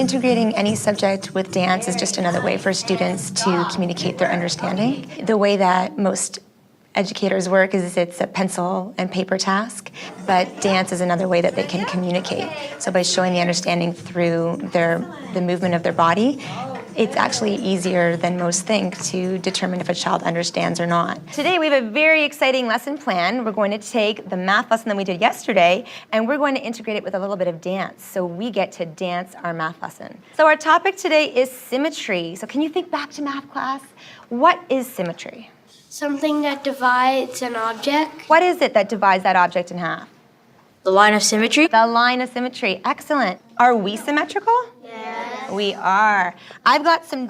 Integrating any subject with dance is just another way for students to communicate their understanding. The way that most educators work is it's a pencil and paper task, but dance is another way that they can communicate. So by showing the understanding through the movement of their body, it's actually easier than most think to determine if a child understands or not. Today we have a very exciting lesson plan. We're going to take the math lesson that we did yesterday and we're going to integrate it with a little bit of dance. So we get to dance our math lesson. So our topic today is symmetry. So can you think back to math class? What is symmetry? Something that divides an object. What is it that divides that object in half? The line of symmetry. The line of symmetry. Excellent. Are we symmetrical? Yes. We are. A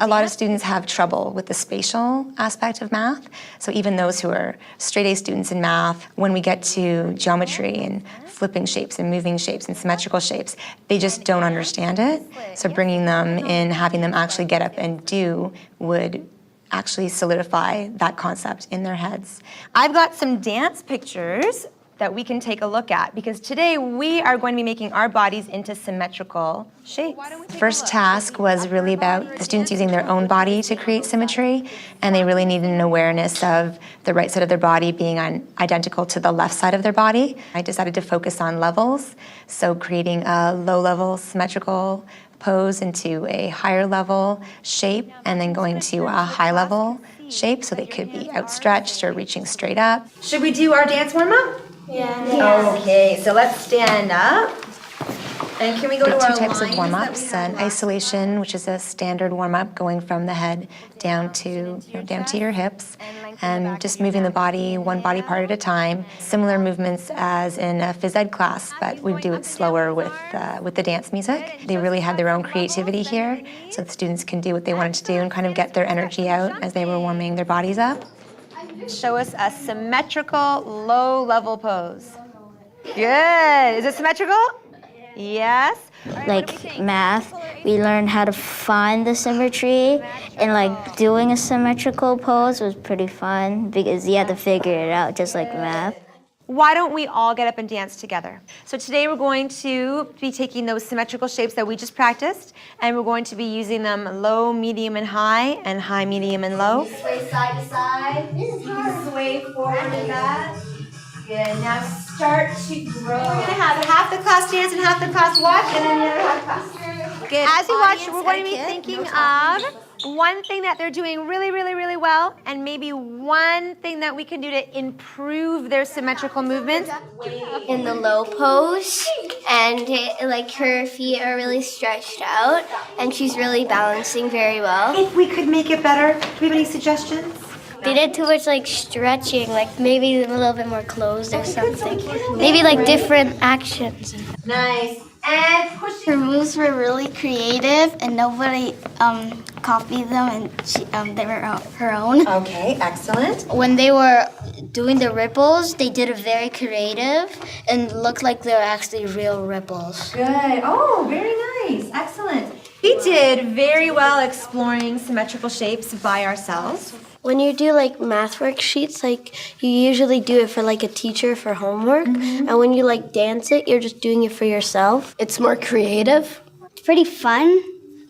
lot of students have trouble with the spatial aspect of math. So even those who are straight A students in math, when we get to geometry and flipping shapes and moving shapes and symmetrical shapes, they just don't understand it. So bringing them in, having them actually get up and do would actually solidify that concept in their heads. I've got some dance pictures that we can take a look at because today we are going to be making our bodies into symmetrical shapes. The first task was really about the students using their own body to create symmetry, and they really needed an awareness of the right side of their body being identical to the left side of their body. I decided to focus on levels, so creating a low-level symmetrical pose into a higher level shape and then going to a high level shape so they could be outstretched or reaching straight up. Should we do our dance warm-up? Yeah. Okay, so let's stand up. And can we go to our two types of lines warm-ups, that we had an isolation, which is a standard warm-up going from the head down to your hips, and just moving the body one body part at a time. Similar movements as in a phys ed class, but we do it slower with the dance music. They really had their own creativity here, so the students can do what they wanted to do and kind of get their energy out as they were warming their bodies up. Show us a symmetrical low-level pose. Good. Is it symmetrical? Yes. Like math, we learned how to find the symmetry, and like doing a symmetrical pose was pretty fun because you had to figure it out just like math. Why don't we all get up and dance together? So today we're going to be taking those symmetrical shapes that we just practiced, and we're going to be using them low, medium, and high, medium, and low. Sway side to side. This is hard. Sway forward and back. Good. Now start to grow. We're going to have half the class dance and half the class watch, and then the other half class. Good. As you watch, we're going to be thinking of one thing that they're doing really, really, really well, and maybe one thing that we can do to improve their symmetrical movements. In the low pose, and like her feet are really stretched out, and she's really balancing very well. If we could make it better, do we have any suggestions? They did too much like stretching, like maybe a little bit more closed or something. Maybe like different actions. Nice. And push Her moves were really creative, and nobody copied them, and they were her own. Okay, excellent. When they were doing the ripples, they did it very creative and looked like they were actually real ripples. Good. Oh, very nice. Excellent. We did very well exploring symmetrical shapes by ourselves. When you do like math worksheets, like you usually do it for like a teacher for homework, and when you like dance it, you're just doing it for yourself. It's more creative. It's pretty fun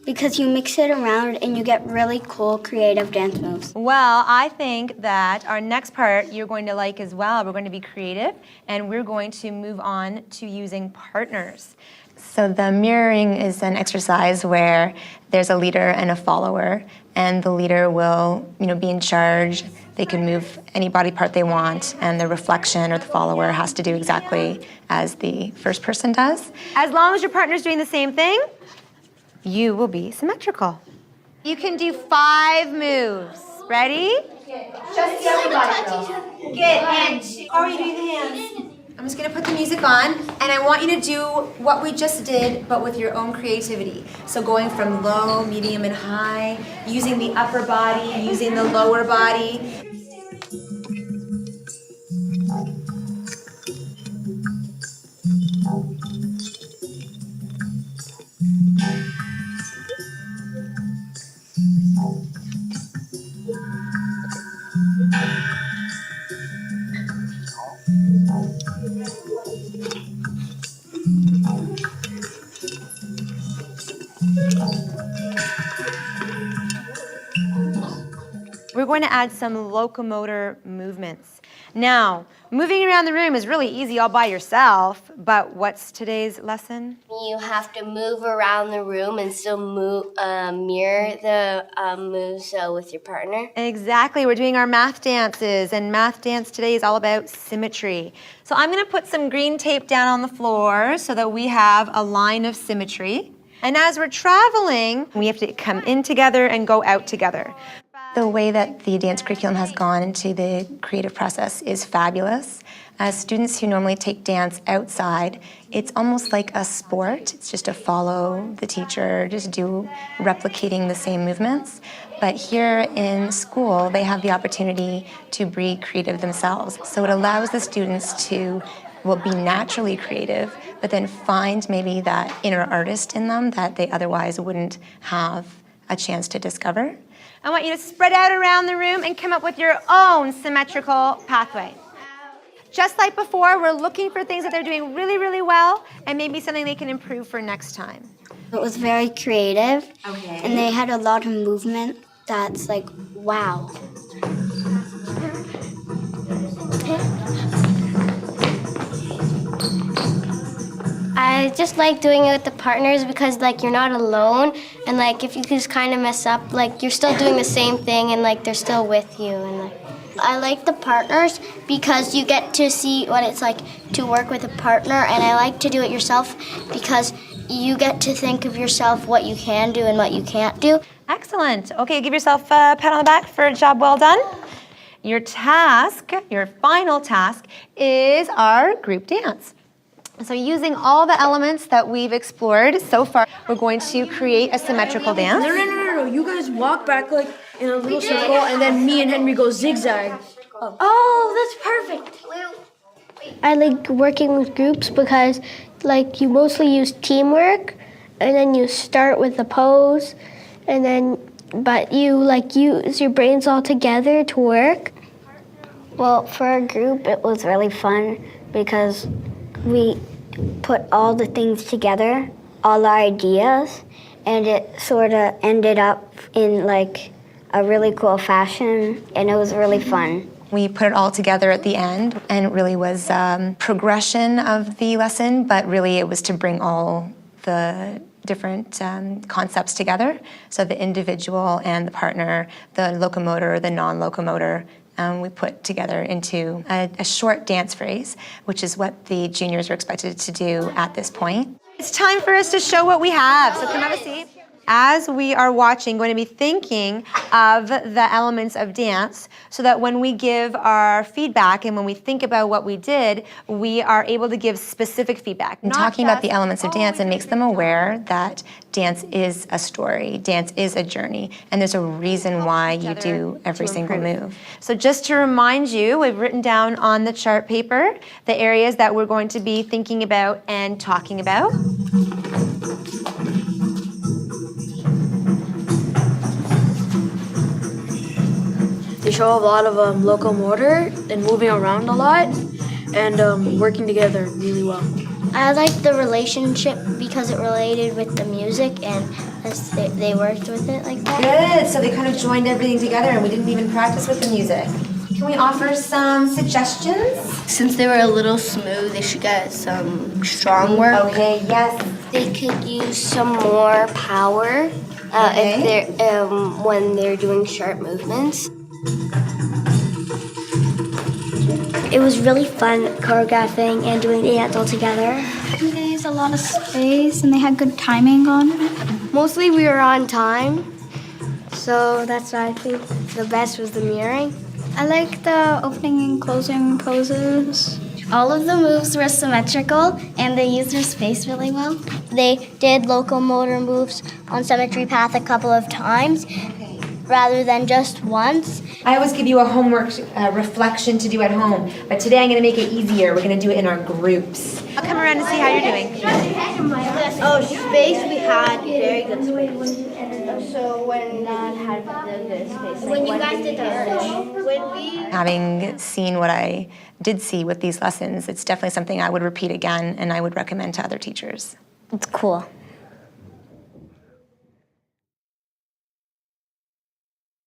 because you mix it around and you get really cool creative dance moves. Well, I think that our next part you're going to like as well. We're going to be creative, and we're going to move on to using partners. So the mirroring is an exercise where there's a leader and a follower, and the leader will, be in charge. They can move any body part they want, and the reflection or the follower has to do exactly as the first person does. As long as your partner's doing the same thing, you will be symmetrical. You can do 5 moves. Ready? Just the other body, girl. Good. And how are you doing the hands? I'm just going to put the music on, and I want you to do what we just did, but with your own creativity. So going from low, medium, and high, using the upper body, using the lower body. going to add some locomotor movements. Now, moving around the room is really easy all by yourself, but what's today's lesson? You have to move around the room and still mirror the moves with your partner. Exactly, we're doing our math dances, and math dance today is all about symmetry. So I'm gonna put some green tape down on the floor so that we have a line of symmetry. And as we're traveling, we have to come in together and go out together. The way that the dance curriculum has gone into the creative process is fabulous. As students who normally take dance outside, it's almost like a sport. It's just to follow the teacher, just do replicating the same movements. But here in school, they have the opportunity to be creative themselves. So it allows the students to, well, be naturally creative, but then find maybe that inner artist in them that they otherwise wouldn't have a chance to discover. I want you to spread out around the room and come up with your own symmetrical pathway. Just like before, we're looking for things that they're doing really, really well and maybe something they can improve for next time. It was very creative, and they had a lot of movement that's like, wow. I just like doing it with the partners because like you're not alone, and like if you just kind of mess up, like you're still doing the same thing and like they're still with you. And like I like the partners because you get to see what it's like to work with a partner, and I like to do it yourself because you get to think of yourself what you can do and what you can't do. Excellent. Okay, give yourself a pat on the back for a job well done. Your task, your final task, is our group dance. So using all the elements that we've explored so far, we're going to create a symmetrical dance. No. You guys walk back like in a little circle, and then me and Henry go zigzag. Oh, that's perfect. I like working with groups because like you mostly use teamwork, and then you start with a pose, and then but you like use your brains all together to work. Well, for our group, it was really fun because we put all the things together, all our ideas, and it sort of ended up in like a really cool fashion, and it was really fun. We put it all together at the end, and it really was progression of the lesson, but really it was to bring all the different concepts together. So the individual and the partner, the locomotor, the non-locomotor, we put together into a short dance phrase, which is what the juniors are expected to do at this point. It's time for us to show what we have, so come have a seat. As we are watching, going to be thinking of the elements of dance so that when we give our feedback and when we think about what we did, we are able to give specific feedback. And talking about the elements of dance, it makes them aware that dance is a story, dance is a journey, and there's a reason why you do every single move. So just to remind you, we've written down on the chart paper the areas that we're going to be thinking about and talking about. They show a lot of locomotor and moving around a lot, and working together really well. I like the relationship because it related with the music, and they worked with it like that. Good, so they kind of joined everything together and we didn't even practice with the music. Can we offer some suggestions? Since they were a little smooth, they should get some strong work. Okay, yes. They could use some more power if they're when they're doing sharp movements. It was really fun choreographing and doing the dance all together. They used a lot of space and they had good timing on it. Mostly we were on time, so that's why I think the best was the mirroring. I like the opening and closing poses. All of the moves were symmetrical and they used their space really well. They did locomotor moves on Symmetry Path a couple of times rather than just once. I always give you a homework reflection to do at home, but today I'm going to make it easier. We're going to do it in our groups. I'll come around and see how you're doing. Oh, space, we had very good space. So when Dad had the good space, When you guys did the Having seen what I did see with these lessons, it's definitely something I would repeat again and I would recommend to other teachers. It's cool.